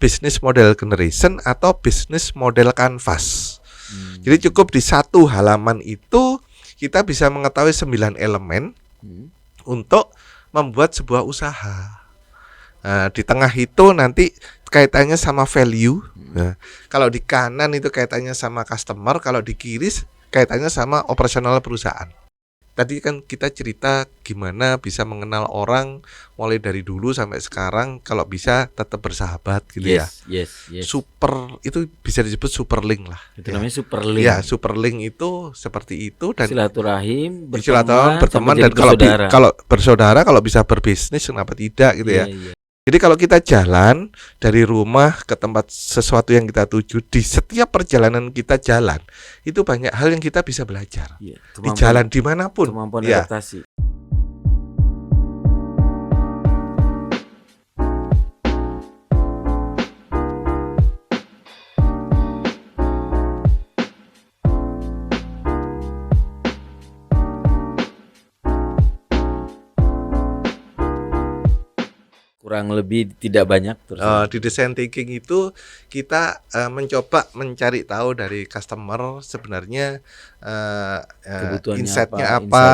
business model generation atau business model canvas. Jadi cukup di satu halaman itu kita bisa mengetahui 9 elemen untuk membuat sebuah usaha. Nah, di tengah itu nanti kaitannya sama value. Nah, kalau di kanan itu kaitannya sama customer, kalau di kiri kaitannya sama operasional perusahaan. Tadi kan kita cerita gimana bisa mengenal orang mulai dari dulu sampai sekarang, kalau bisa tetap bersahabat gitu ya. Yes. Super itu bisa disebut super link lah. Itu namanya super link. Ya, super link itu seperti itu dan silaturahim, berteman dan kalau bersaudara, kalau bisa berbisnis kenapa tidak gitu ya. Jadi kalau kita jalan dari rumah ke tempat sesuatu yang kita tuju, di setiap perjalanan kita jalan, itu banyak hal yang kita bisa belajar. Di jalan dimanapun. Kemampuan adaptasi. Kurang lebih tidak banyak terus. Di design thinking itu kita mencoba mencari tahu dari customer sebenarnya insight-nya apa,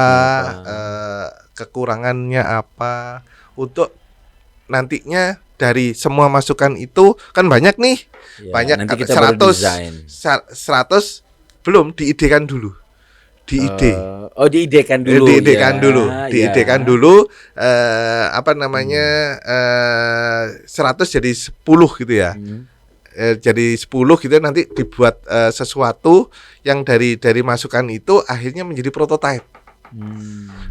kekurangannya apa, untuk nantinya dari semua masukan itu kan banyak nih, banyak nanti kita 100 belum diidekan dulu. Diidekan dulu. Apa namanya 100 jadi 10 gitu ya. Jadi 10 gitu nanti dibuat sesuatu yang dari masukan itu akhirnya menjadi prototype.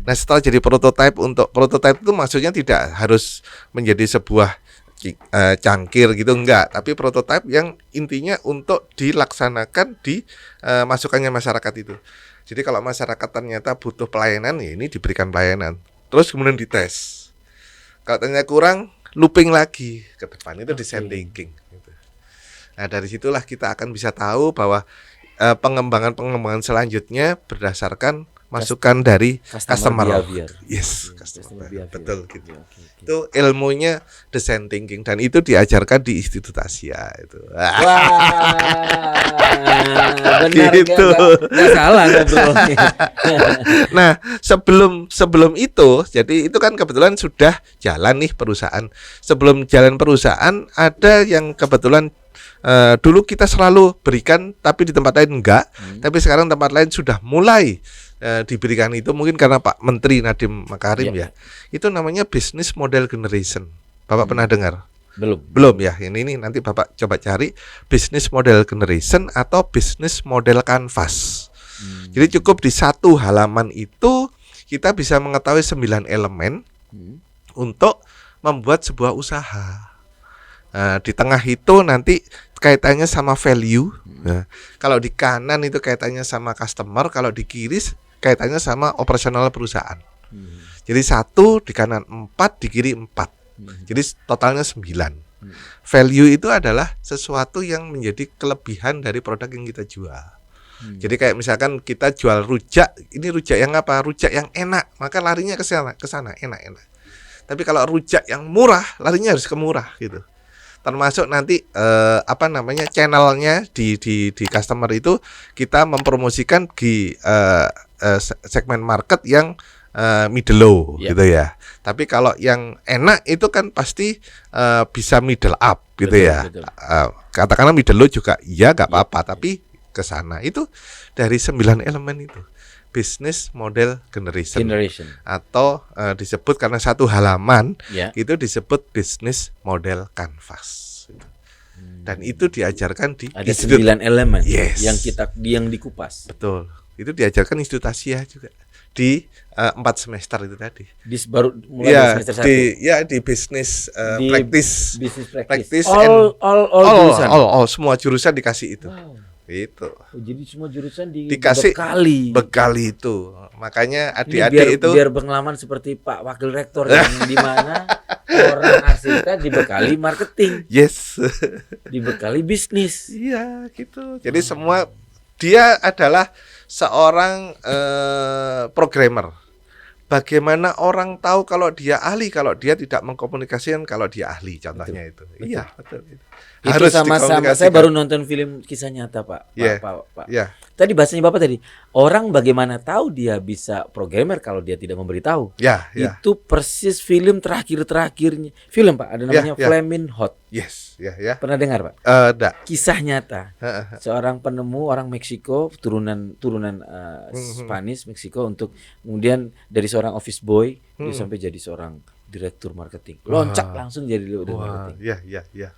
Nah, setelah jadi prototype, untuk prototype itu maksudnya tidak harus menjadi sebuah cangkir gitu, enggak, tapi prototype yang intinya untuk dilaksanakan di masukannya masyarakat itu. Jadi kalau masyarakat ternyata butuh pelayanan, ya ini diberikan pelayanan. Terus kemudian dites. Kalau ternyata kurang, looping lagi ke depan, itu design thinking. Gitu. Nah, dari situlah kita akan bisa tahu bahwa pengembangan selanjutnya berdasarkan masukan dari customer. Yes, customer behavior. Betul gitu. Itu ilmunya design thinking dan itu diajarkan di Institut Asia itu. Benar gitu. Nggak salah ngobrolnya. Nah, sebelum itu, jadi itu kan kebetulan sudah jalan nih perusahaan. Sebelum jalan perusahaan ada yang kebetulan dulu kita selalu berikan tapi di tempat lain enggak, tapi sekarang tempat lain sudah mulai diberikan itu, mungkin karena Pak Menteri Nadiem Makarim ya. Itu namanya business model generation. Bapak pernah dengar? Belum ya. Ini nanti Bapak coba cari business model generation atau business model canvas. Jadi cukup di satu halaman itu kita bisa mengetahui 9 elemen untuk membuat sebuah usaha. Di tengah itu nanti kaitannya sama value. Nah, kalau di kanan itu kaitannya sama customer, kalau di kiri kaitannya sama operasional perusahaan. Jadi 1 di kanan 4, di kiri 4. Jadi totalnya 9. Value itu adalah sesuatu yang menjadi kelebihan dari produk yang kita jual. Jadi kayak misalkan kita jual rujak, ini rujak yang apa? Rujak yang enak, maka larinya ke sana enak. Tapi kalau rujak yang murah, larinya harus ke murah gitu. Termasuk nanti channelnya di customer itu kita mempromosikan di segmen market yang middle low gitu ya. Tapi kalau yang enak itu kan pasti bisa middle up gitu ya. Katakanlah middle low juga ya nggak apa-apa, tapi ke sana itu dari 9 elemen itu. Business model generation. Atau disebut karena satu halaman itu disebut business model canvas. Dan itu diajarkan di ada 9 elemen yang dikupas. Betul. Itu diajarkan Institut Asia juga di 4 semester itu tadi. Baru mulai semester 1. Di business practice. All semua jurusan dikasih itu. Itu. Jadi semua jurusan dikasih bekali itu. Makanya adik-adik itu biar pengalaman seperti Pak Wakil Rektor yang di mana orang arsitek dibekali marketing. Yes. Dibekali bisnis. Iya, gitu. Jadi semua dia adalah seorang programmer. bagaimana orang tahu kalau dia ahli kalau dia tidak mengkomunikasikan kalau dia ahli, contohnya itu. Iya, betul. Itu sama-sama. Saya baru nonton film kisah nyata, Pak. Yeah. Pak. Yeah. Tadi bahasanya Bapak tadi, orang bagaimana tahu dia bisa programmer kalau dia tidak memberitahu. Ya, ya. Itu persis film terakhirnya. Film, Pak, ada namanya Flaming Hot. Yes, ya. Pernah dengar, Pak? Enggak. Kisah nyata. Seorang penemu orang Meksiko, turunan Spanish Meksiko, untuk kemudian dari seorang office boy dia sampai jadi seorang direktur marketing. Loncat langsung jadi direktur marketing. Iya.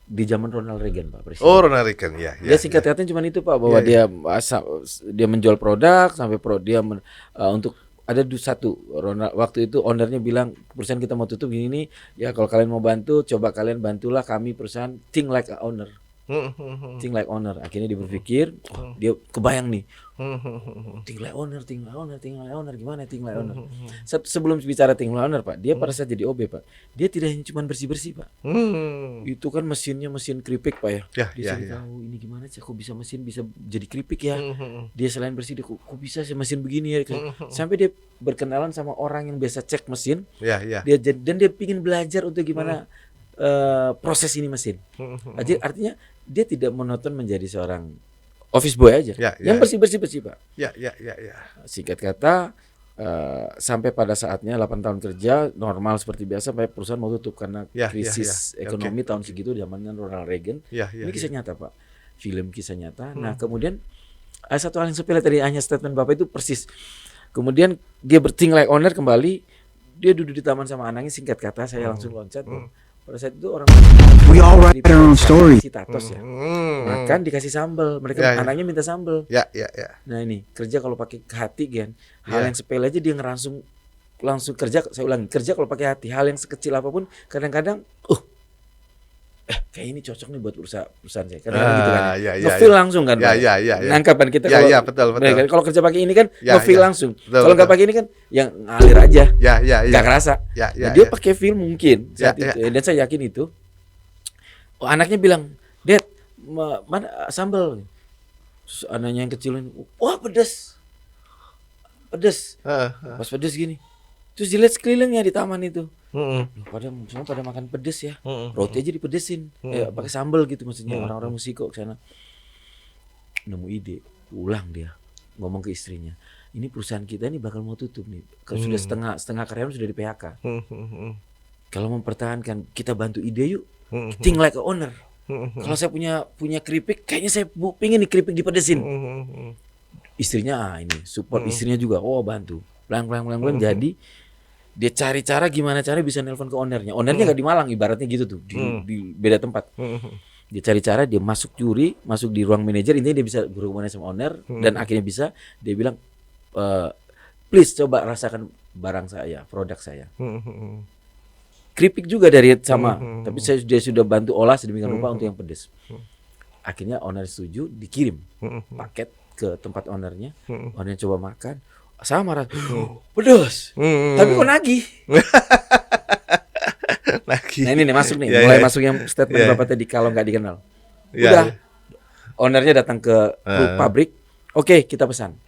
Di zaman Ronald Reagan, Pak Presiden. Oh, Ronald Reagan, ya. Dia singkat katanya cuma itu, Pak, bahwa dia menjual produk sampai untuk ada satu Ronald, waktu itu ownernya bilang perusahaan kita mau tutup gini, ya kalau kalian mau bantu, coba kalian bantulah kami perusahaan think like a owner. Think like owner. Akhirnya dia berpikir, dia kebayang nih. Think like owner, gimana think like owner? Sebelum bicara think like owner, Pak, dia pada saat jadi OB, Pak, dia tidak hanya cuma bersih-bersih, Pak. Itu kan mesin keripik, Pak, ya. Dia tahu ini gimana sih, kok bisa mesin bisa jadi keripik ya. Dia selain bersih, dia kok bisa sih mesin begini ya. Sampai dia berkenalan sama orang yang biasa cek mesin. Dan dia pingin belajar untuk gimana proses ini mesin. Artinya dia tidak monoton menjadi seorang office boy aja, yang bersih, Pak. Ya. Singkat kata, sampai pada saatnya 8 tahun kerja normal seperti biasa, sampai perusahaan mau tutup karena krisis ekonomi tahun segitu zamannya Ronald Reagan. Ini kisah nyata, Pak. Film kisah nyata. Nah, kemudian satu hal yang sepele tadi hanya statement Bapak itu persis. Kemudian dia think like owner kembali, dia duduk di taman sama anaknya, singkat kata saya langsung loncat. Pada saat itu orang we all write our own story. Tatos ya. Makan dikasih sambal. Mereka anaknya minta sambal. Ya. Nah ini kerja kalau pakai hati, Gen. Hal yang sepele aja dia langsung kerja. Saya ulangi, kerja kalau pakai hati. Hal yang sekecil apapun kadang-kadang kayak ini cocok nih buat perusahaan saya. Kadang-kadang gitu kan. Nge-feel langsung kan. Nangkapan kita kalau betul. Kalau kerja pakai ini kan nge-feel langsung. Betul, kalau nggak pakai ini kan yang ngalir aja. Nggak kerasa. Nah, dia pakai feel mungkin saat itu. Dan saya yakin itu. Anaknya bilang, "Dad, mana sambal?" Terus anaknya yang kecil ini, "Wah, pedas." Pas pedas gini. Terus dilihat sekelilingnya di taman itu. Semua pada makan pedes ya. Roti aja dipedesin. Pakai sambal gitu maksudnya. Orang-orang Meksiko ke sana. Nemu ide, pulang dia ngomong ke istrinya. Ini perusahaan kita ini bakal mau tutup nih. Kalau sudah setengah karyawan sudah di PHK. Kalau mempertahankan, kita bantu ide yuk. Think like a owner. Kalau saya punya keripik, kayaknya saya pingin nih keripik dipedesin. Istrinya ini support, istrinya juga bantu. Pelan-pelan jadi dia cari cara gimana cara bisa nelpon ke ownernya. Ownernya nggak di Malang ibaratnya gitu tuh, di beda tempat. Dia cari cara, dia masuk di ruang manajer, intinya dia bisa berhubungan sama owner dan akhirnya bisa. Dia bilang, please coba rasakan barang saya, produk saya. Keripik juga dari sama, tapi dia sudah bantu olah sedemikian rupa untuk yang pedas. Akhirnya owner setuju, dikirim paket ke tempat ownernya. Ownernya coba makan. Sama pedas, tapi kok nagih. Nah ini nih masuk nih, mulai masuk yang statement Bapak tadi kalau nggak dikenal. Udah, ownernya datang ke pabrik, oke, kita pesan.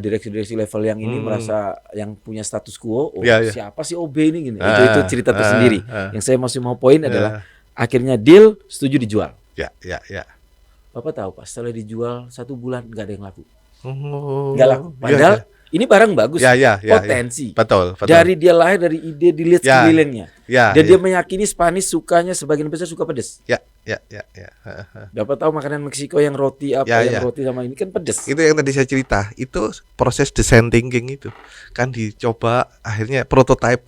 Direksi level yang ini merasa yang punya status quo, siapa sih OB ini gini. Itu cerita tersendiri. Yang saya masih mau poin adalah akhirnya deal, setuju dijual. Ya. Bapak tahu Pak, setelah dijual 1 bulan nggak ada yang laku. Nggak laku. Padahal ini barang bagus, potensi. Betul. Dari dia lahir dari ide dilihat sekelilingnya. Dan dia meyakini Spanish sukanya sebagian besar suka pedas. Ya. Dapat tahu makanan Meksiko yang roti roti sama ini kan pedas. Itu yang tadi saya cerita, itu proses design thinking itu. Kan dicoba akhirnya prototype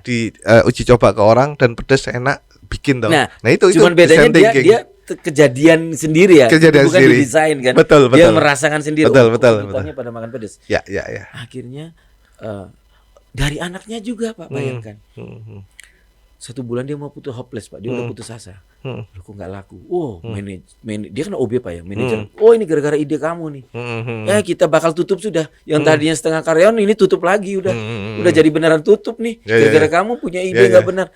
di uji coba ke orang dan pedas enak bikin tahu. Nah itu cuman bedanya dia kejadian sendiri ya, bukan sendiri. Didesain kan. Betul. Dia merasakan sendiri. Betul. Pada makan pedas. Ya. Akhirnya dari anaknya juga Pak, bayangkan. 1 bulan dia mau putus hopeless Pak, dia udah putus asa. Kok nggak laku? Dia kan OB Pak ya, manajer. Ini gara-gara ide kamu nih. Kita bakal tutup sudah. Yang tadinya setengah karyawan ini tutup lagi udah jadi beneran tutup nih. Gara-gara kamu punya ide nggak benar.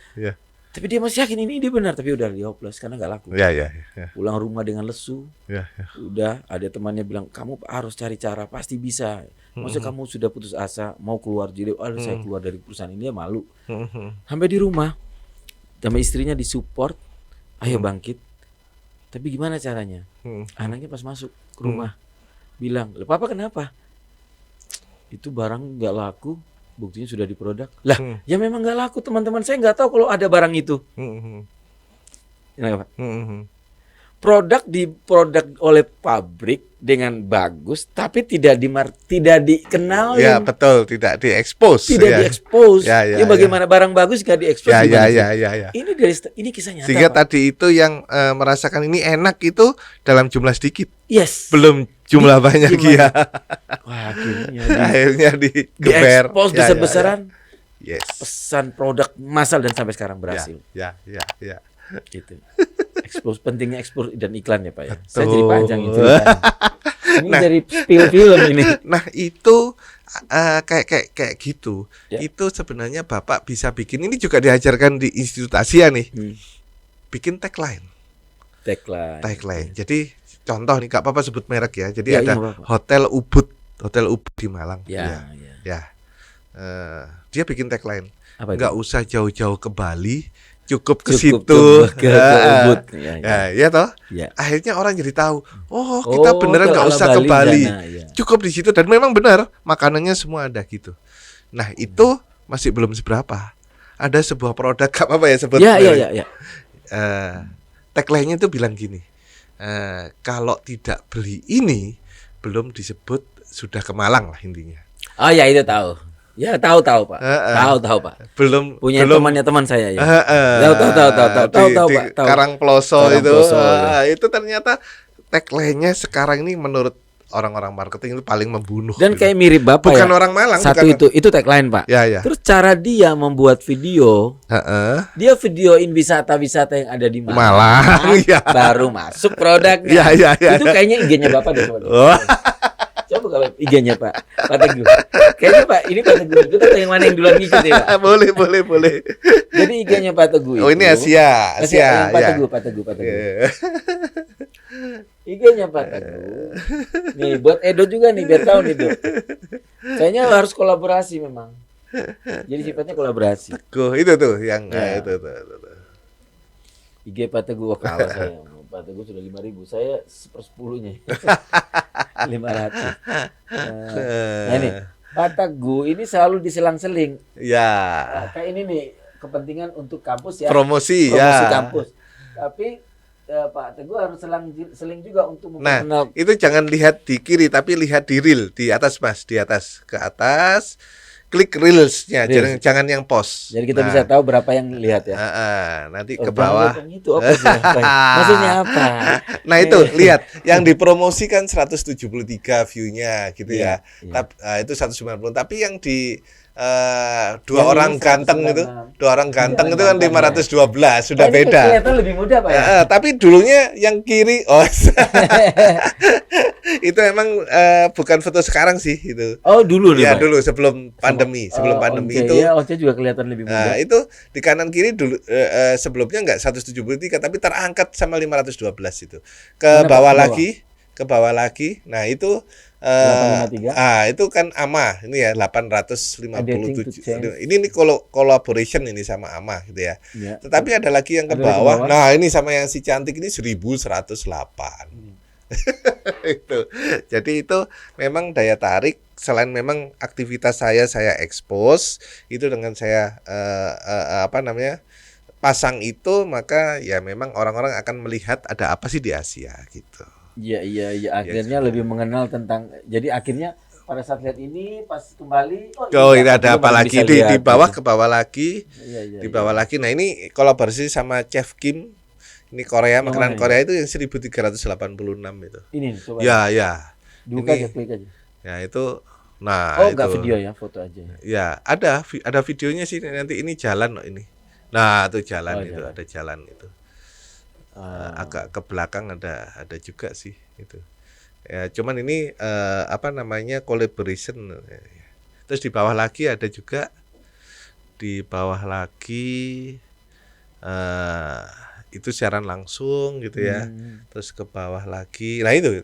Tapi dia masih yakin ini dia benar, tapi udah dihoplos karena nggak laku. Ya, ya, ya. Pulang rumah dengan lesu. Ya, ya. Udah ada temannya bilang kamu harus cari cara, pasti bisa. Maksudnya kamu sudah putus asa mau keluar, jadi saya keluar dari perusahaan ini ya malu. Sampai di rumah sama istrinya disupport, ayo bangkit. Tapi gimana caranya? Anaknya pas masuk ke rumah bilang, "Papa kenapa?" Itu barang nggak laku, buktinya sudah diproduk. Lah, ya memang nggak laku, teman-teman saya nggak tahu kalau ada barang itu. Kenapa? Produk diproduk oleh pabrik dengan bagus, tapi tidak dikenal, Ya, betul, tidak diekspos. tidak ya. diekspos. Ya, ya, Ya, bagaimana barang bagus nggak diekspos? Ya, gimana ya, sih? ya, ya, ya. Ini kisah nyata. Sehingga Pak. tadi itu yang merasakan ini enak itu dalam jumlah sedikit, Yes. belum jumlah banyak gimana? ya. Wah, Akhirnya digeber. diekspos Ya, ya, besar-besaran. ya. Yes. Pesan produk massal dan sampai sekarang berhasil. Ya, ya, ya. Gitu. Ekspos, pentingnya ekspor dan iklan ya Pak ya. Betul. Saya jadi panjang ya ceritanya. Ini dari spill film ini. Nah, itu kayak gitu. Ya. Itu sebenarnya Bapak bisa bikin, ini juga diajarkan di Institut Asia nih. Bikin tagline. Tagline. Jadi contoh nih, gak apa-apa sebut merek ya. Jadi Ya, ada iya, apa-apa. Hotel Ubud di Malang. Ya. Dia bikin tagline. Apa itu? Nggak usah jauh-jauh ke Bali, cukup ke Cukup situ. ke Ubud. Ya toh. Ya. Akhirnya orang jadi tahu. Oh, kita beneran nggak ala usah ke Bali. sana, ya. Cukup di situ, dan memang benar makanannya semua ada gitu. Nah, itu masih belum seberapa. Ada sebuah produk, gak apa-apa ya sebut. Ya. Tagline-nya itu bilang gini. Kalau tidak beli ini belum disebut sudah ke Malang lah intinya. Oh ya, itu tahu. Ya, tahu Pak. Tahu Pak. Belum Punya belum temannya teman saya ya. Tahu Pak. Tahu. Karangploso itu. Karangploso, Itu ternyata tagline-nya sekarang ini menurut orang-orang marketing itu paling membunuh. Dan gitu. kayak mirip Bapak Bukan ya. orang Malang, Satu bukan. itu tagline Pak. Ya. Terus cara dia membuat video, dia videoin wisata-wisata yang ada di Malang, ya. baru masuk produknya. Ya. Itu kayaknya IG-nya Bapak deh. Coba. Oh. Coba buka IG-nya Pak Teguh. Kayaknya Pak, ini Pak Teguh. Kita tahu yang mana yang duluan ngikut ya Pak. Boleh. Jadi IG-nya Pak Teguh itu. Oh, ini Asia. Yang Pak Ya. Teguh. Iya. IG-nya Pak Teguh. Nih buat Edo juga nih, biar tahu nih Dok. Kayaknya harus kolaborasi memang. Jadi sifatnya kolaborasi. Itu tuh yang Ya. itu. IG Pak Teguh, wah kalah saya. Pak Teguh sudah 5.000, saya 1/10-nya. 500. Nah ini Pak Teguh ini selalu diselang-seling. Ya. Kayak ini nih kepentingan untuk kampus ya. Promosi Promosi ya. kampus. Tapi Pak Teguh harus seling juga untuk Nah, memperkenalkan. itu jangan lihat di kiri, tapi lihat di reel, di atas Mas, di atas, ke atas. Klik reels-nya, Reels. jangan yang post. Jadi kita bisa tahu berapa yang lihat ya. Nanti Oh, ke bawah. jangan lihat yang itu apa sih? Maksudnya apa? Nah, itu lihat yang dipromosikan 173 view-nya gitu Iya, ya. iya. Itu 190, tapi yang di dua Yang orang ini ganteng 196. itu, dua orang ganteng Dua itu orang kan ganteng, 512, sudah Oh, ini beda. kelihatan lebih mudah Pak ya. Tapi dulunya yang kiri, itu emang bukan foto sekarang sih itu. Oh dulu nih Ya Pak. dulu sebelum pandemi, Oke, itu. ya, Oce juga kelihatan lebih mudah. Nah, itu di kanan kiri dulu sebelumnya enggak 173, tapi terangkat sama 512 itu. Ke Kenapa? bawah Ke lagi, ke bawah lagi. Nah, itu 853. itu kan AMA ini ya Editing to 857. change. Ini collaboration ini sama AMA gitu ya. Ya. Tetapi ada lagi yang ke Ada yang ke bawah. bawah. Nah, ini sama yang si cantik ini 1108. Itu. Jadi itu memang daya tarik, selain memang aktivitas saya expose itu dengan saya pasang itu, maka ya memang orang-orang akan melihat ada apa sih di Asia gitu. Iya. Akhirnya lebih mengenal tentang. Jadi akhirnya pada saat lihat ini pas kembali. Ini ada apa lagi di bawah, ke bawah lagi, Iya, di bawah lagi. Nah, ini kolaborasi sama Chef Kim. Ini Korea, makanan mana Korea itu yang 1386 itu. Ini coba. Ya. Buka Ini- aja, klik aja. Ya itu. Nah, Oh, itu. enggak video ya, foto aja. Ya, ada videonya sih, nanti ini jalan loh ini. Nah, itu jalan Oh, itu, jalan. ada jalan itu. Agak ke belakang ada juga sih itu. Ya, cuman ini collaboration. Terus di bawah lagi ada juga, di bawah lagi itu siaran langsung gitu ya. Terus ke bawah lagi. Nah itu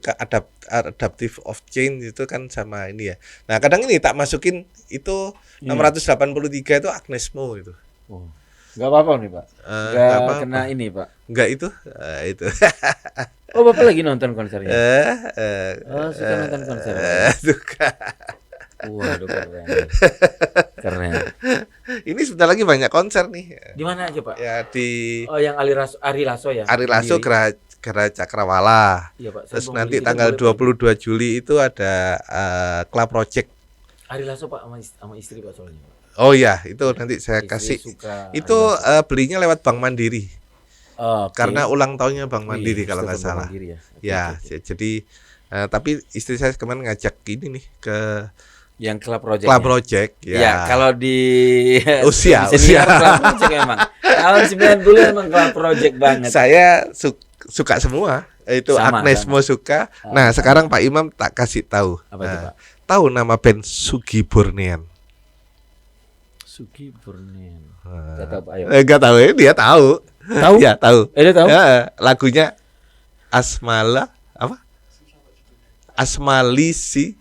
adaptive of change itu kan sama ini ya. Nah kadang ini tak masukin itu 683 itu Agnes Mo itu. Oh. Gak apa-apa nih Pak. Gak apa-apa. kena ini Pak. Enggak itu itu. Oh Bapak lagi nonton konsernya? Suka nonton konser. Suka. Waduh keren. Keren. Ini sebentar lagi banyak konser nih. Di mana aja Pak? Ya di Oh yang Ari Lasso ya? Ari Lasso Gera Cakrawala. Iya Pak. Terus nanti tanggal 22 Juli itu ada Club Project. Ari Lasso Pak sama istri Pak soalnya. Oh iya, itu nanti saya Istri kasih. suka Itu belinya lewat Bank Mandiri. Oke. Karena ulang tahunnya Bank Oh, Mandiri iya, kalau nggak Bank salah. Mandiri ya. Ya, jadi tapi istri saya kemarin ngajak ini nih ke Yang Club Project. Club Project. Ya, kalau di Usia. Club Project memang. Tahun 90 memang Club Project banget. Saya suka semua. Itu Sama, Agnes sama. Mo suka. Nah, sekarang Pak Imam tak kasih tahu. Apa itu, Pak? Tahu nama band Sugi Burnian? Sugi Burnian. Gak tahu Pak, ayo. Enggak tahu ya, dia tahu. Tahu? Ya, tahu. Dia tahu? Ya, lagunya Asmala apa? Asmalisi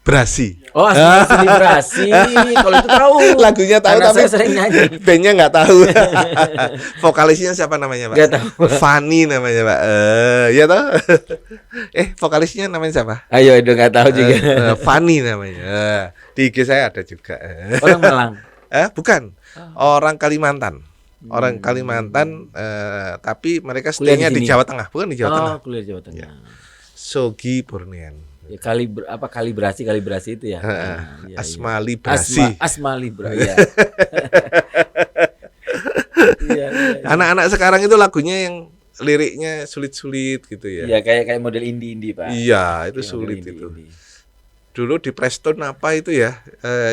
Brasi. Oh, asli selebrasi. Kalau itu tahu. Lagunya tahu Karena tapi saya sering nyanyi. bandnya nggak tahu. Vokalisnya siapa namanya, Pak? Nggak tahu. Fanny namanya, Pak. Ya tahu. Vokalisnya namanya siapa? Ayo, udah nggak tahu juga. Fanny namanya. Di IG saya ada juga. Orang Malang. Bukan. Orang Kalimantan. Orang Kalimantan, tapi mereka Kuliah stay-nya di di sini. Jawa Tengah, bukan di Jawa Tengah. Oh, kuliah di Jawa Tengah. Ya. Sogi Burnian. Ya, kalibrasi itu ya. Nah, iya, Asmali iya. Brasi. Asmali Brasi. Iya. Iya, iya. Anak-anak sekarang itu lagunya yang liriknya sulit-sulit gitu ya. Iya, kayak model indie Pak. Iya, itu Kayak sulit model itu. indie. Dulu di Preston apa itu ya,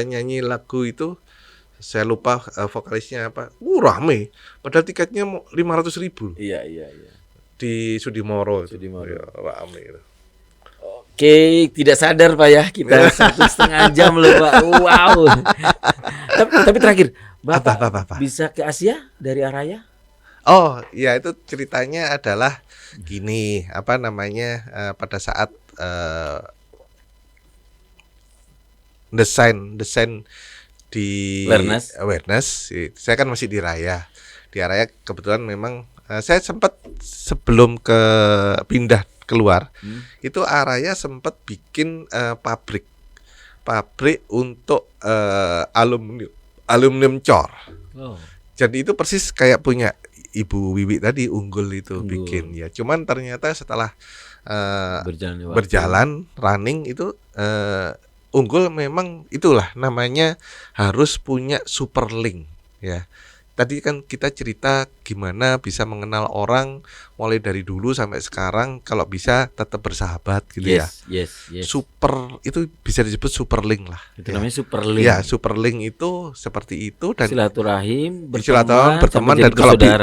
nyanyi lagu itu saya lupa vokalisnya apa. Rame. Padahal tiketnya 500.000 Iya. di Sudimoro. Sudimoro. Ya, rame itu. Oke, tidak sadar Pak ya kita 1,5 jam loh Pak. Wow. tapi terakhir, Bapak Apa? bisa ke Asia dari Araya? Oh, ya itu ceritanya adalah gini, apa namanya, pada saat desain di awareness, saya kan masih di Raya. Di Raya kebetulan memang saya sempat sebelum pindah keluar, itu Araya sempat bikin pabrik untuk aluminium cor. Oh. Jadi itu persis kayak punya Ibu Wiwi tadi, Unggul itu Unggul. bikin ya. Cuman ternyata setelah Berjalan berjalan running itu Unggul memang itulah namanya harus punya super link ya. Tadi kan kita cerita gimana bisa mengenal orang mulai dari dulu sampai sekarang, kalau bisa tetap bersahabat gitu ya. Yes. Super itu bisa disebut super link lah. Itu ya. namanya super link. Ya, super link itu seperti itu, dan silaturahim, berteman dan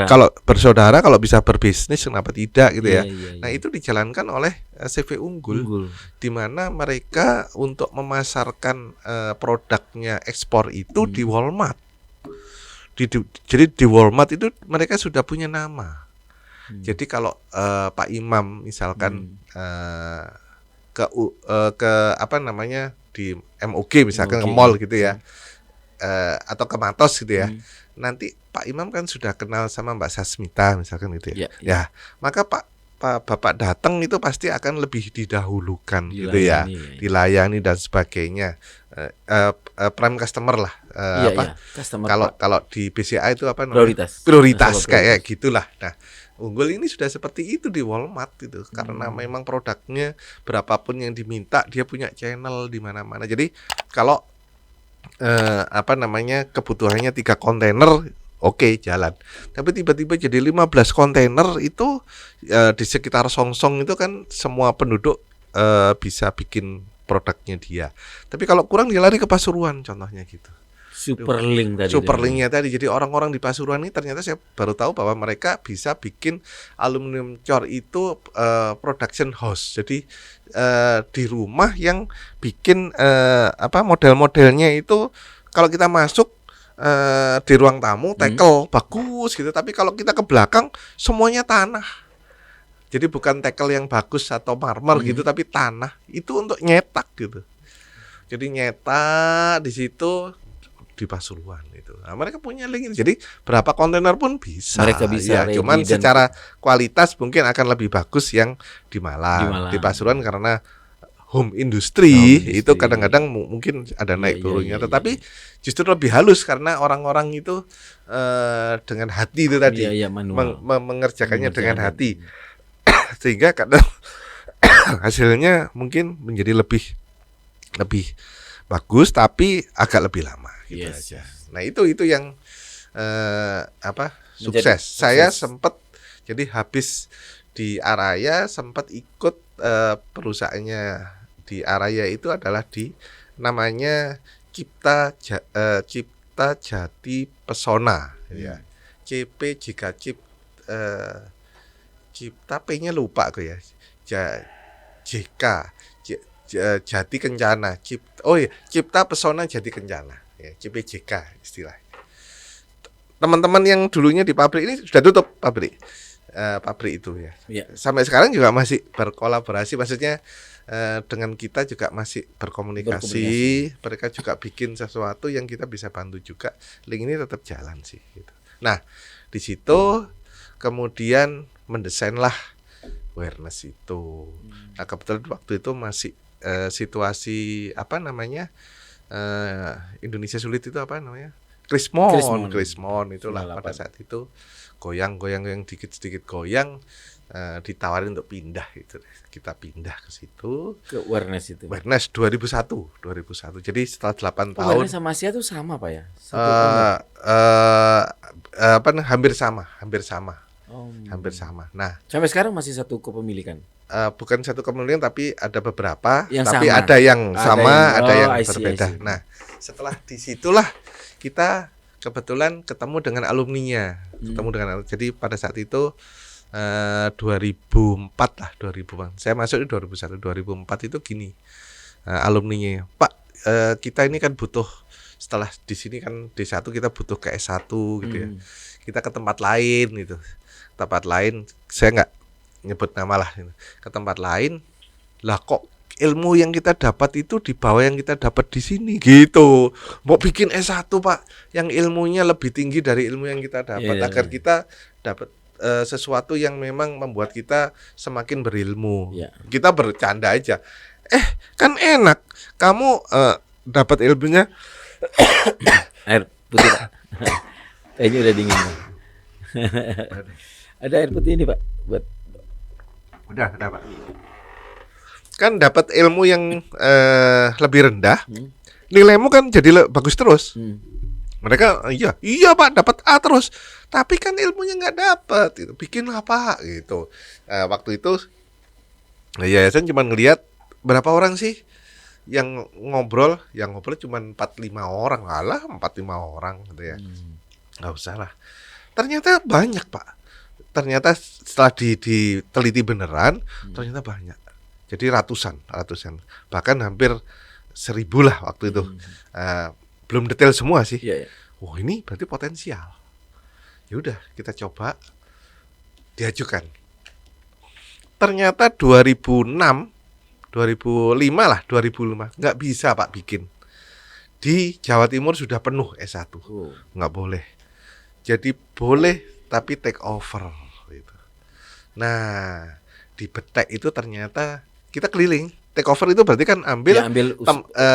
kalau bersaudara, kalau bisa berbisnis kenapa tidak gitu ya. Nah, itu dijalankan oleh CV Unggul. Di mana mereka untuk memasarkan produknya ekspor itu di Walmart. Jadi di Walmart itu mereka sudah punya nama. Jadi kalau Pak Imam misalkan ke apa namanya di MOG misalkan ke mall gitu ya, atau ke Matos gitu ya, nanti Pak Imam kan sudah kenal sama Mbak Sasmita misalkan gitu ya. Ya, maka Bapak datang itu pasti akan lebih didahulukan gitu ya, dilayani dan sebagainya. Prime customer lah, kalau di BCA itu apa namanya, prioritas kayak gitulah. Nah, Unggul ini sudah seperti itu di Walmart gitu, karena memang produknya berapapun yang diminta dia punya channel di mana-mana. Jadi kalau apa namanya kebutuhannya 3 kontainer, oke, jalan. Tapi tiba-tiba jadi 15 kontainer itu di sekitar Songsong itu kan semua penduduk bisa bikin produknya dia. Tapi kalau kurang dia lari ke Pasuruan contohnya gitu. Superlinknya tadi. Jadi orang-orang di Pasuruan ini ternyata saya baru tahu bahwa mereka bisa bikin aluminium cor itu production house. Jadi di rumah yang bikin apa model-modelnya itu kalau kita masuk di ruang tamu tackle bagus gitu, tapi kalau kita ke belakang semuanya tanah. Jadi bukan tackle yang bagus atau marmer gitu, tapi tanah. Itu untuk nyetak gitu. Jadi nyetak di situ di Pasuruan itu. Nah, mereka punya link ini. Jadi berapa kontainer pun bisa. Mereka bisa ya, cuman secara kualitas mungkin akan lebih bagus yang di Malang. Di Pasuruan karena home industry itu kadang-kadang mungkin ada naik turunnya, tetapi justru lebih halus karena orang-orang itu dengan hati itu tadi mengerjakannya dengan hati. Sehingga kadang hasilnya mungkin menjadi lebih bagus tapi agak lebih lama gitu aja. Nah, itu yang sukses. Saya sempat jadi habis di Araya sempat ikut perusahaannya di Araya itu adalah di namanya Cipta Jati Pesona ya. CP Jika Cipta P-nya lupa aku ya. JK Jati Kencana. Cipta Pesona Jati Kencana. Ya, CPJK istilah. Teman-teman yang dulunya di pabrik ini sudah tutup pabrik itu ya. Sampai sekarang juga masih berkolaborasi, maksudnya dengan kita juga masih berkomunikasi. Mereka juga bikin sesuatu yang kita bisa bantu juga. Link ini tetap jalan sih gitu. Nah, di situ kemudian mendesainlah awareness itu. Nah, kebetulan waktu itu masih situasi Indonesia sulit itu apa namanya? Krismon itulah pada saat itu goyang dikit-dikit goyang, ditawarin untuk pindah itu. Kita pindah ke situ ke awareness itu. Awareness 2001. Jadi setelah 8 tahun. Awareness sama Asia itu sama Pak ya? Hampir sama. Hampir sama. Nah, sampai sekarang masih satu kepemilikan. Bukan satu kepemilikan tapi ada beberapa, yang tapi sama. ada yang sama, ada yang berbeda. I see. Nah, setelah disitulah kita kebetulan ketemu dengan alumninya. Jadi pada saat itu 2004. Saya masuk di 2001. 2004 itu gini. Alumninya, Pak, kita ini kan butuh, setelah di sini kan D1 kita butuh ke S1 gitu ya. Kita ke tempat lain gitu. Tempat lain, saya nggak nyebut nama lah, ke tempat lain lah, kok ilmu yang kita dapat itu di bawah yang kita dapat di sini gitu. Mau bikin S1 Pak yang ilmunya lebih tinggi dari ilmu yang kita dapat, agar kita dapat sesuatu yang memang membuat kita semakin berilmu. Kita bercanda aja, kan enak kamu dapat ilmunya air putih Pak. Ini udah dingin Pak. Ada air putih ini Pak buat. Udah Pak. Kan dapat ilmu yang lebih rendah, nilaimu kan jadi bagus terus. Mereka iya Pak, dapat A terus, tapi kan ilmunya nggak dapat. Gitu. Bikin apa gitu? Waktu itu yayasan cuma ngelihat berapa orang sih yang ngobrol cuma 4-5 orang, 4-5 orang gitu ya. Nggak usah lah. Ternyata banyak Pak. Ternyata setelah diteliti beneran, ternyata banyak. Jadi ratusan, bahkan hampir 1.000 lah waktu itu. Belum detail semua sih. Wah, ini berarti potensial. Ya udah, kita coba diajukan. Ternyata 2005 nggak bisa Pak bikin. Di Jawa Timur sudah penuh S1, nggak boleh. Jadi boleh tapi take over gitu. Nah, di Betek itu ternyata kita keliling. Take over itu berarti kan ambil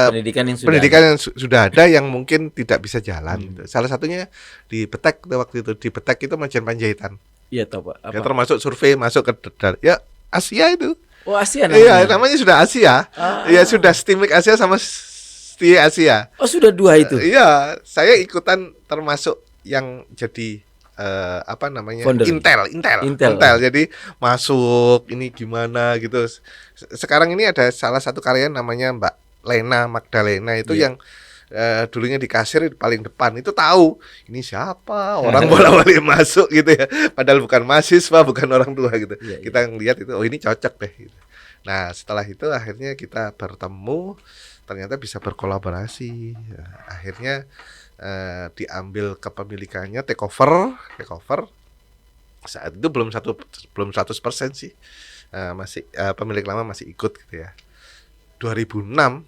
pendidikan yang sudah ada yang mungkin tidak bisa jalan. Gitu. Salah satunya di Betek waktu itu. Di Betek itu Majen Panjaitan. Iya tahu Pak. Apa? Ya, termasuk survei masuk ke ya Asia itu. Oh, Asia namanya. Iya, namanya sudah Asia. Iya, sudah Stimik Asia sama Stie Asia. Oh, sudah 2 itu. Iya, saya ikutan termasuk yang jadi Founder. Intel. Jadi masuk ini gimana gitu. Sekarang ini ada salah satu karya namanya Mbak Lena Magdalena itu yang dulunya di kasir di paling depan, itu tahu ini siapa, orang bola-balik masuk gitu ya. Padahal bukan mahasiswa, bukan orang tua gitu. Kita ngelihat itu, oh ini cocok deh gitu. Nah, setelah itu akhirnya kita bertemu, ternyata bisa berkolaborasi. Akhirnya diambil kepemilikannya, take over. Saat itu belum 100% sih, masih pemilik lama masih ikut gitu ya. 2006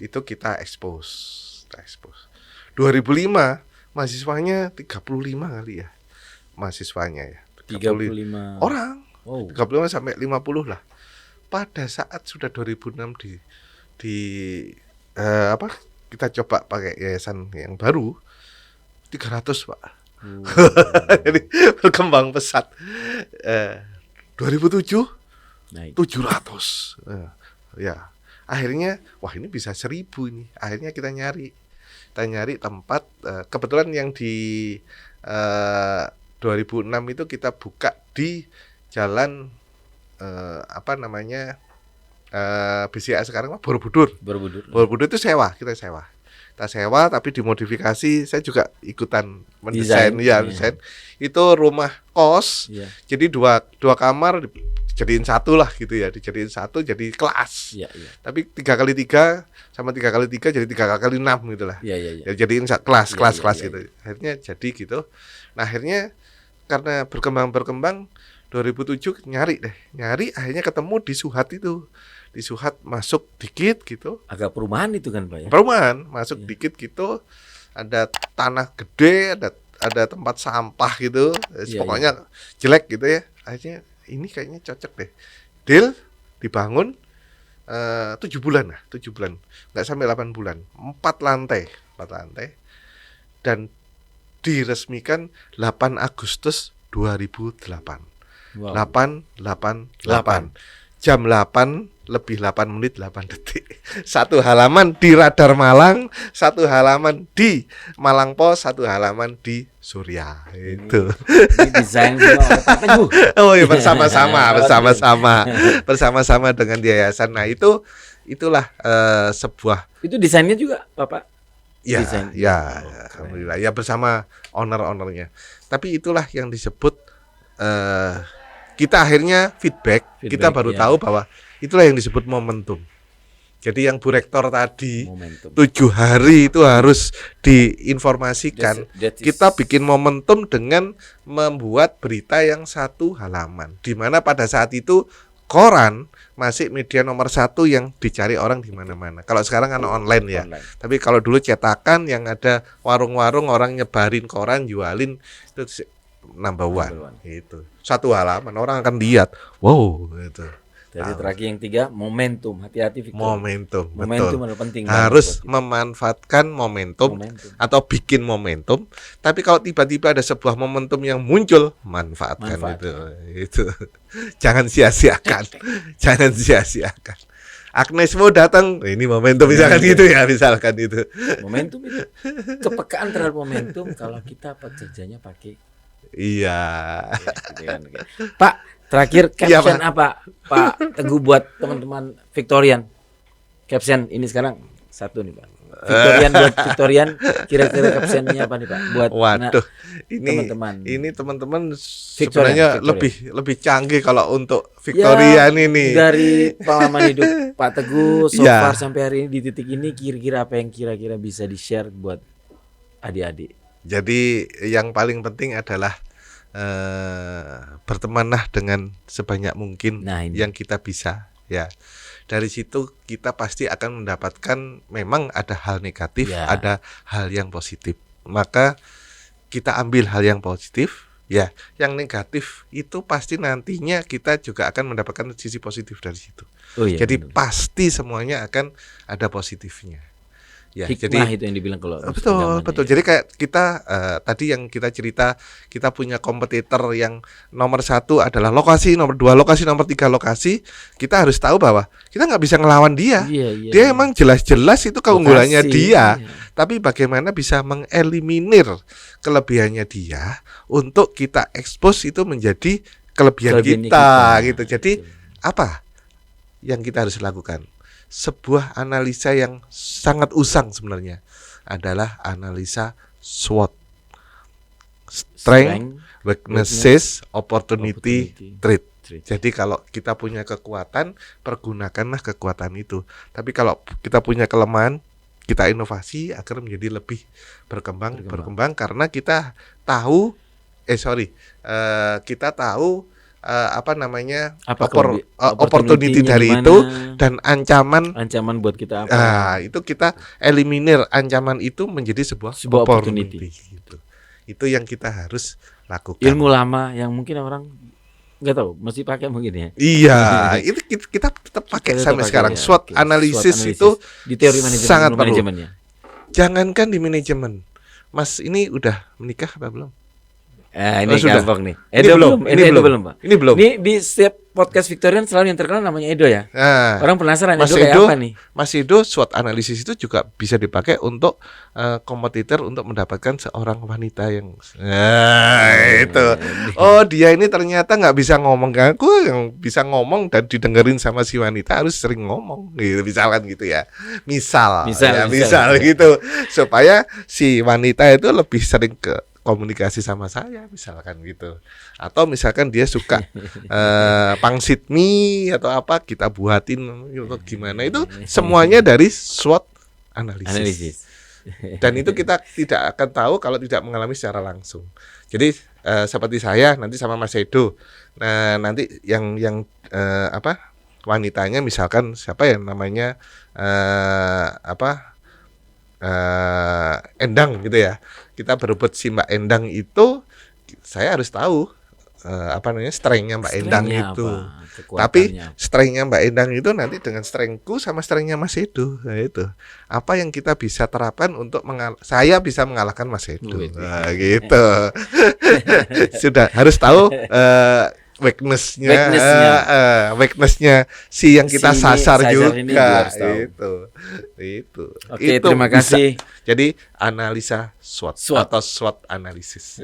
itu kita expose. 2005 mahasiswanya 35 kali ya, mahasiswanya ya 35 orang. Wow. 35 sampai 50 lah. Pada saat sudah 2006 kita coba pakai yayasan yang baru 300 Pak. Jadi berkembang pesat. 2007 Naik. 700. Ya. Akhirnya wah ini bisa 1000 ini. Akhirnya kita nyari tempat, kebetulan yang di 2006 itu kita buka di jalan BCA sekarang Borobudur. Borobudur itu kita sewa tapi dimodifikasi. Saya juga ikutan mendesain desain. Itu rumah kos. Iya. Jadi dua kamar dijadiin satu lah gitu ya, dijadiin satu jadi kelas. Iya. Tapi 3x3 sama 3x3 jadi 3x6 gitu lah. Iya. Ya, jadiin kelas Iya. gitu. Akhirnya jadi gitu. Nah, akhirnya karena berkembang 2007 nyari akhirnya ketemu di Suhat itu. Di Suhat masuk dikit gitu. Agak perumahan itu kan Pak ya? Perumahan masuk dikit gitu. Ada tanah gede, ada tempat sampah gitu. Pokoknya jelek gitu ya. Akhirnya ini kayaknya cocok deh. Deal dibangun 7 bulan. Enggak sampai 8 bulan. 4 lantai. Dan diresmikan 8 Agustus 2008. Wow. 8. Jam 8 lebih 8 menit 8 detik. Satu halaman di Radar Malang, satu halaman di Malang Pos, satu halaman di Surya. Itu. Ini desain juga oleh Pak Teguh. Oh iya, bersama-sama dengan yayasan. Nah, itulah sebuah Itu desainnya juga Bapak? ya, Desain. ya, alhamdulillah ya bersama ownernya. Tapi itulah yang disebut kita akhirnya feedback kita baru tahu bahwa itulah yang disebut momentum. Jadi yang Bu Rektor tadi Momentum. 7 hari itu harus diinformasikan. Kita bikin momentum dengan membuat berita yang 1 halaman. Di mana pada saat itu koran masih media nomor 1 yang dicari orang di mana-mana. Kalau sekarang kan online ya. Tapi kalau dulu cetakan yang ada warung-warung orang nyebarin koran, jualin itu number one. Itu 1 halaman orang akan lihat. Wow, gitu. Jadi terakhir yang 3 momentum. Hati-hati Victor. Momentum adalah penting. Harus memanfaatkan momentum atau bikin momentum. Tapi kalau tiba-tiba ada sebuah momentum yang muncul, manfaatkan. Itu. Jangan sia-siakan. Agnes mau datang, ini momentum misalkan gitu ya, misalkan itu. Momentum itu kepekaan terhadap momentum kalau kita pekerjanya pakai. Iya. Pak, terakhir caption Pak. apa Pak Teguh buat teman-teman Victorian? Caption ini sekarang 1 nih Pak. Victorian kira-kira captionnya apa nih Pak buat teman-teman? Ini teman-teman sebenarnya lebih canggih kalau untuk Victorian ya, ini. Dari pengalaman hidup Pak Teguh so far sampai hari ini di titik ini kira-kira apa yang kira-kira bisa di-share buat adik-adik? Jadi yang paling penting adalah bertemanlah dengan sebanyak mungkin yang kita bisa ya. Dari situ kita pasti akan mendapatkan, memang ada hal negatif, ada hal yang positif. Maka kita ambil hal yang positif ya. Yang negatif itu pasti nantinya kita juga akan mendapatkan sisi positif dari situ. Jadi pasti semuanya akan ada positifnya. Ya, hikmah jadi itu yang dibilang kalau betul. Jadi kayak kita tadi yang kita cerita, kita punya kompetitor yang nomor 1 adalah lokasi, nomor 2 lokasi, nomor 3 lokasi. Kita harus tahu bahwa kita nggak bisa ngelawan dia. Dia emang jelas-jelas itu keunggulannya dia. Tapi bagaimana bisa mengeliminir kelebihannya dia untuk kita expose itu menjadi kelebihan kita gitu. Jadi apa yang kita harus lakukan? Sebuah analisa yang sangat usang sebenarnya adalah analisa SWOT. Strength, weaknesses, opportunity, threat. Jadi kalau kita punya kekuatan, pergunakanlah kekuatan itu. Tapi kalau kita punya kelemahan, kita inovasi agar menjadi lebih berkembang karena kita tahu kita tahu opportunity dari itu dan ancaman buat kita apa. Nah, itu kita eliminir ancaman itu menjadi sebuah opportunity gitu. Itu yang kita harus lakukan. Ilmu lama yang mungkin orang nggak tahu, masih pakai mungkin ya. Iya, itu kita tetap pakai sampai sekarang. SWOT analisis itu di teori manajemen sangat perlu. Jangankan di manajemen. Mas ini udah menikah apa belum? Ini gampang nih. Ini belum, Pak. Ini belum. Ini di setiap podcast Victorian selalu yang terkenal namanya Edo ya. Orang penasaran Mas Edo kayak apa nih? Mas Edo, SWOT analisis itu juga bisa dipakai untuk kompetitor untuk mendapatkan seorang wanita yang itu. Oh, dia ini ternyata nggak bisa ngomong. Aku yang bisa ngomong dan didengerin sama si wanita harus sering ngomong gitu, misalkan gitu ya. Misal gitu. Supaya si wanita itu lebih sering komunikasi sama saya misalkan gitu, atau misalkan dia suka pangsit mie atau apa, kita buatin atau gimana, itu semuanya dari SWOT analisis. Dan itu kita tidak akan tahu kalau tidak mengalami secara langsung. Jadi seperti saya nanti sama Mas Edo, nanti yang wanitanya misalkan siapa ya namanya Endang gitu ya. Kita berebut si Mbak Endang itu, saya harus tahu strength-nya Mbak Endang itu. Tapi strength-nya Mbak Endang itu nanti dengan strength-ku sama strength-nya Mas Edo. Nah, itu apa yang kita bisa terapkan untuk saya bisa mengalahkan Mas Edo. Nah, gitu. Sudah harus tahu weakness-nya si yang kita sasar juga itu. Oke, terima kasih. Jadi analisa SWOT atau SWOT analisis.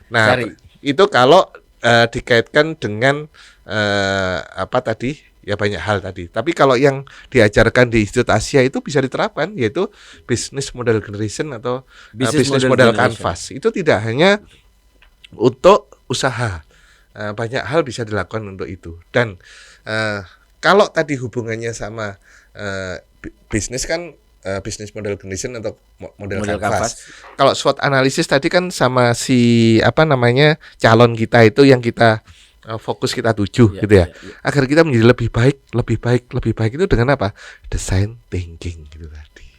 Nah, itu kalau dikaitkan dengan tadi ya banyak hal tadi. Tapi kalau yang diajarkan di Institut Asia itu bisa diterapkan, yaitu business model generation atau business model canvas. Itu tidak hanya untuk usaha. Banyak hal bisa dilakukan untuk itu. Dan kalau tadi hubungannya sama bisnis kan business model generation atau model canvas. Kalau SWOT analisis tadi kan sama si calon kita itu yang kita fokus kita tuju gitu ya. Agar kita menjadi lebih baik itu dengan apa? Design thinking gitu tadi.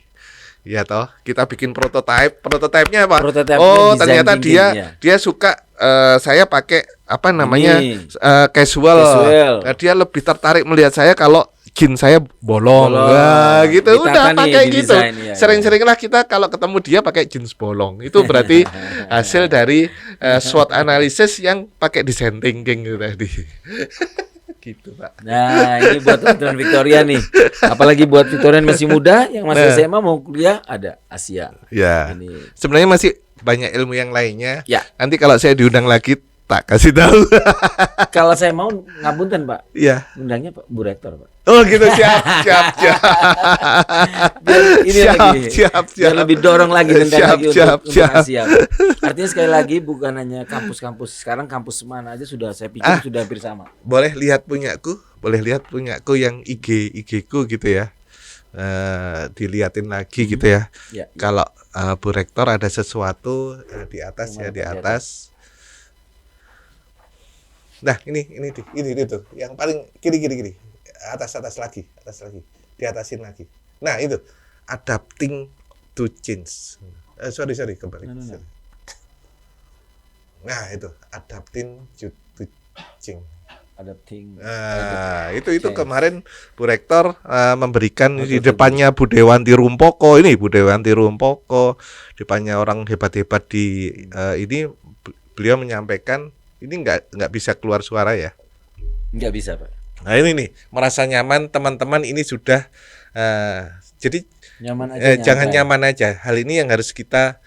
Ya toh, kita bikin prototipenya apa? Ternyata dia suka saya pakai casual. Dia lebih tertarik melihat saya kalau jeans saya bolong. Nah, gitu udah pakai gitu. Sering-seringlah kita kalau ketemu dia pakai jeans bolong. Itu berarti hasil dari SWOT analysis yang pakai design thinking gitu tadi. Gitu, Pak. Nah, ini buat teman-teman Victoria nih. Apalagi buat Victoria masih muda yang masih SMA mau kuliah, ada Asia. Ya. Sebenarnya masih banyak ilmu yang lainnya. Ya. Nanti kalau saya diundang lagi tak kasih tahu. Kalau saya mau ngapunten, Pak. Iya. Undangnya Pak Bu Rektor, Pak. Oh, gitu, siap. Biar lebih dorong lagi untuk Asia. Artinya sekali lagi bukan hanya kampus-kampus. Sekarang kampus mana aja sudah saya pikir sudah hampir sama. Boleh lihat punyaku yang IG-ku gitu ya. Dilihatin lagi gitu ya. Kalau Bu Rektor ada sesuatu di atas di atas. Nah, ini tuh yang paling kiri. Atas lagi, diatasin lagi. Nah, itu adapting to change. Sorry kembali. No. Nah, itu adapting to change. Itu kemarin Bu Rektor memberikan di depannya Bu Dewanti Rumpoko, depannya orang hebat-hebat di ini, beliau menyampaikan ini nggak bisa keluar suara ya? Nggak bisa, Pak. Nah, ini nih, merasa nyaman teman-teman ini sudah jadi nyaman aja, jangan nyaman aja. Hal ini yang harus kita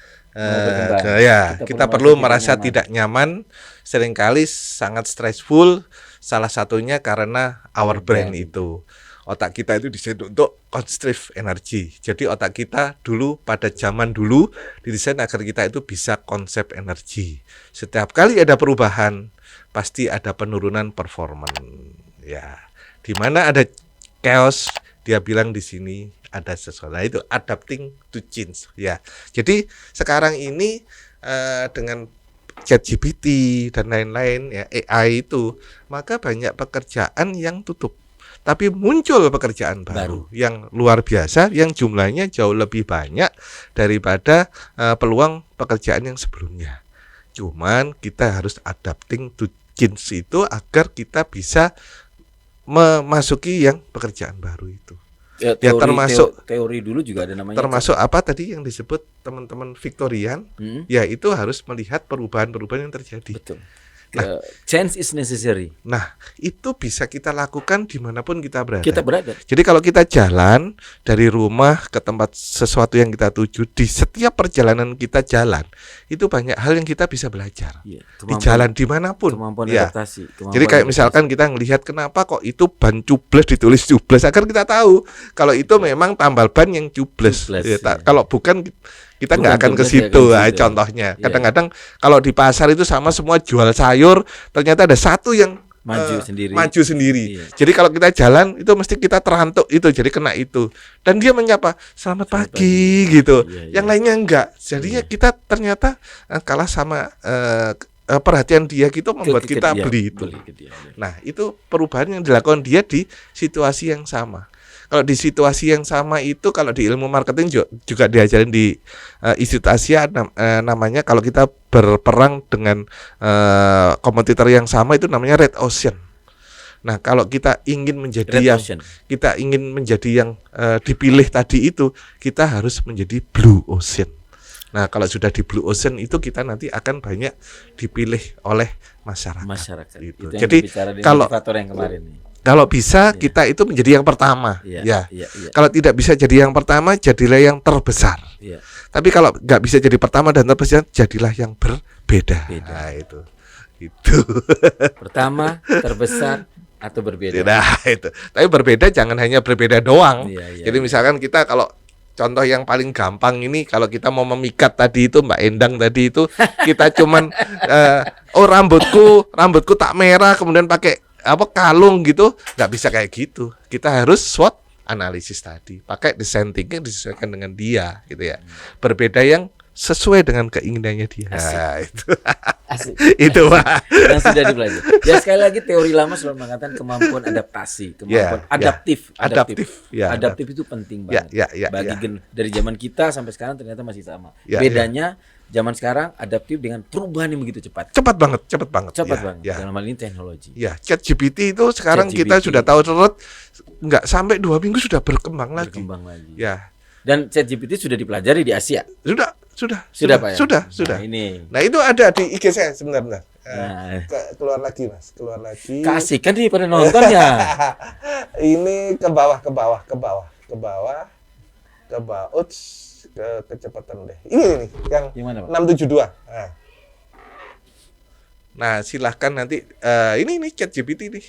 kita perlu merasa tidak nyaman. Seringkali sangat stressful. Salah satunya karena our brain itu. Otak kita itu didesain untuk conserve energy. Jadi otak kita pada zaman dulu didesain agar kita itu bisa konsep energi. Setiap kali ada perubahan, pasti ada penurunan performance. Ya, di mana ada chaos, dia bilang di sini ada sesuatu. Nah, itu adapting to change ya. Jadi sekarang ini dengan ChatGPT dan lain-lain ya, AI itu, maka banyak pekerjaan yang tutup. Tapi muncul pekerjaan baru yang luar biasa, yang jumlahnya jauh lebih banyak daripada peluang pekerjaan yang sebelumnya. Cuman kita harus adapting to change itu agar kita bisa memasuki yang pekerjaan baru itu. Ya, termasuk teori dulu juga ada namanya. Termasuk apa tadi yang disebut teman-teman Victorian, ya itu harus melihat perubahan-perubahan yang terjadi. Betul. Nah, change is necessary. Nah, itu bisa kita lakukan dimanapun kita berada. Jadi kalau kita jalan dari rumah ke tempat sesuatu yang kita tuju, di setiap perjalanan kita jalan, itu banyak hal yang kita bisa belajar. Ya, di jalan dimanapun. Kemampuan ya. adaptasi. Jadi kayak misalkan kita ngelihat kenapa kok itu ban cubles ditulis cubles, agar kita tahu kalau itu memang tambal ban yang cubles. Ya. Kalau bukan kita nggak akan ke situ, contohnya. Kadang-kadang kalau di pasar itu sama semua jual sayur, ternyata ada satu yang maju sendiri. Iya. Jadi kalau kita jalan itu mesti kita terhantuk itu, jadi kena itu. Dan dia menyapa selamat pagi gitu. Yang lainnya enggak. Jadinya kita ternyata kalah sama perhatian dia gitu, membuat kita beli itu. Nah, itu perubahan yang dilakukan dia di situasi yang sama. Kalau di situasi yang sama itu, kalau di ilmu marketing juga diajarin di Institut Asia, namanya kalau kita berperang dengan kompetitor yang sama itu namanya Red Ocean. Nah, kalau kita ingin menjadi yang dipilih tadi itu, kita harus menjadi Blue Ocean. Nah, kalau sudah di Blue Ocean itu kita nanti akan banyak dipilih oleh masyarakat. Itu jadi kalau yang kemarin nih. Kalau bisa kita itu menjadi yang pertama, Kalau tidak bisa jadi yang pertama, jadilah yang terbesar. Tapi kalau nggak bisa jadi pertama dan terbesar, jadilah yang berbeda. Nah, itu. Pertama, terbesar atau berbeda. Nah, itu. Tapi berbeda jangan hanya berbeda doang. Jadi misalkan kita kalau contoh yang paling gampang ini, kalau kita mau memikat tadi itu Mbak Endang tadi itu, kita cuman rambutku tak merah kemudian pakai kalung gitu, nggak bisa kayak gitu. Kita harus SWOT analisis tadi, pakai design thinking disesuaikan dengan dia gitu ya. Berbeda yang sesuai dengan keinginannya dia. Asik. Itu Pak. Yang sudah dipelajari. Ya, sekali lagi teori lama selalu mengatakan kemampuan adaptasi, kemampuan adaptif. Adaptif itu penting banget. Dari zaman kita sampai sekarang ternyata masih sama. Bedanya zaman sekarang adaptif dengan perubahan yang begitu cepat. Cepat banget. Dalam hal ini teknologi. Ya, ChatGPT itu sekarang kita sudah tahu nggak sampai 2 minggu sudah berkembang lagi. Ya. Dan ChatGPT sudah dipelajari di Asia. Sudah Pak ya? Sudah. Nah, itu ada di IG saya sebentar. Keluar lagi Mas, Kasihkan nih pada nontonnya. Ini ke bawah. Kecepatan deh. Ini yang mana, Pak? 672. Nah, silahkan nanti ini ChatGPT nih.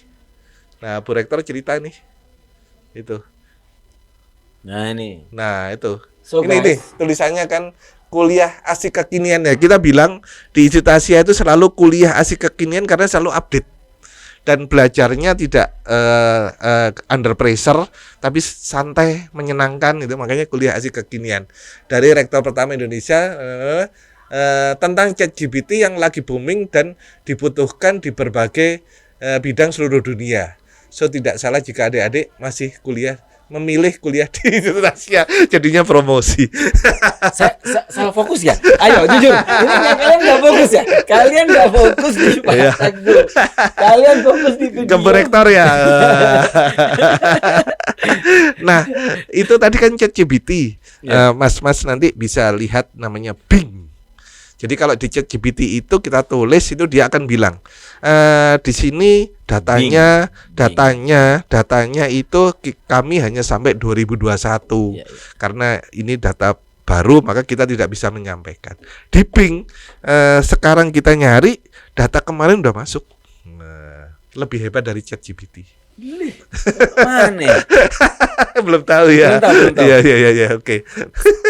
Nah, Bu Rektor cerita nih. Itu. Nah, itu. So, ini tulisannya kan kuliah asik kekinian ya. Kita bilang di Institut Asia itu selalu kuliah asik kekinian karena selalu update. Dan belajarnya tidak under pressure, tapi santai, menyenangkan itu, makanya kuliah asik kekinian. Dari Rektor pertama Indonesia tentang ChatGPT yang lagi booming dan dibutuhkan di berbagai bidang seluruh dunia. So tidak salah jika adik-adik masih memilih kuliah di Institut Asia, jadinya promosi. Salah fokus ya? Ayo jujur, ini kalian nggak fokus ya? Kalian nggak fokus di Pak. Kalian fokus di video. Ke Rektor ya. Nah, itu tadi kan ChatGPT. Mas nanti bisa lihat namanya Bing. Jadi kalau di ChatGPT itu kita tulis, itu dia akan bilang di sini datanya itu kami hanya sampai 2021. Karena ini data baru, maka kita tidak bisa menyampaikan. Di Bing sekarang kita nyari data kemarin udah masuk. Lebih hebat dari ChatGPT. Mana? Belum tahu ya. Belum tahu. Iya, oke.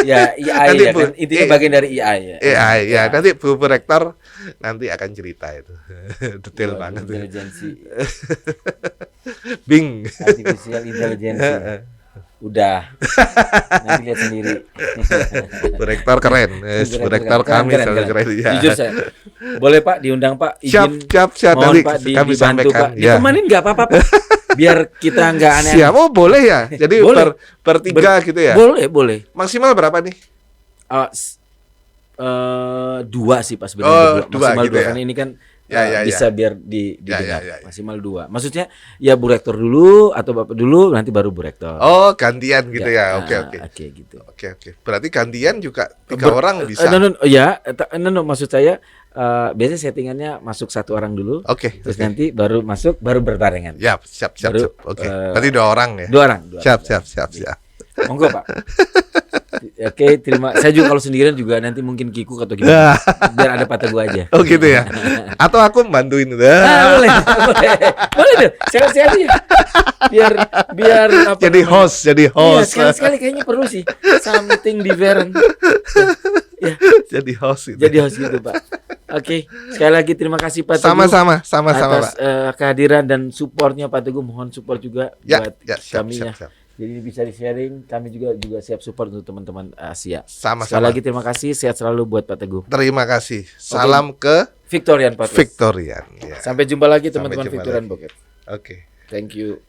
Ya, AI ya kan. Intinya bagian dari AI ya. AI ya. Nanti Bu Rektor nanti akan cerita itu. Detail banget. Intelijensi. Bing. Artificial intelligence. Udah. Nanti lihat sendiri. Bu Rektor keren. Bu Rektor kami sangat keren. Ya. Jujur saya. Boleh Pak diundang Pak, izin. Siap. Mohon Nanti Pak kami dibantu sampaikan. Pak. Ditemanin enggak apa-apa Pak. Biar kita enggak aneh-aneh. Siap. Oh, boleh ya. Jadi Boleh. bertiga gitu ya. Boleh. Maksimal berapa nih? Dua sih Pak Oh, sebenarnya. dua Maksimal gitu dua ya. karena ini kan Ya. bisa biar didengar. Ya. Maksimal dua. Maksudnya ya Bu Rektor dulu atau Bapak dulu nanti baru Bu Rektor. Oh, gantian gitu ya. Oke. Oke gitu. Oke. Berarti gantian juga 3 orang bisa. Maksud saya biasanya settingannya masuk 1 orang dulu. Oke. Terus nanti baru masuk baru berbarengan. Ya, siap. Baru, Oke. Berarti 2 orang ya. 2 orang. Siap. Monggo Pak. Oke, saya juga kalau sendirian juga nanti mungkin kikuk atau gimana. Biar ada Pak Teguh aja. Oh gitu ya. Atau aku bantuin udah. Boleh. Boleh deh. Sekali-sekali ya. Biar apa Jadi namanya? host. Iya, sekali-sekali kayaknya perlu sih something different. Ya, Jadi host gitu. jadi host gitu, Pak. Oke, sekali lagi terima kasih Pak Teguh. Sama-sama, atas Pak. Kehadiran dan supportnya Pak Teguh. Mohon support juga Ya, buat siap. kami ya. Jadi bisa di-sharing, kami juga siap support untuk teman-teman Asia. Sama-sama. Sekali lagi terima kasih, sehat selalu buat Pak Teguh. Terima kasih. Salam ke Victorian Podcast. Victorian. Ya. Sampai jumpa lagi Sampai teman-teman jumpa Victorian lagi. Pocket. Oke. Thank you.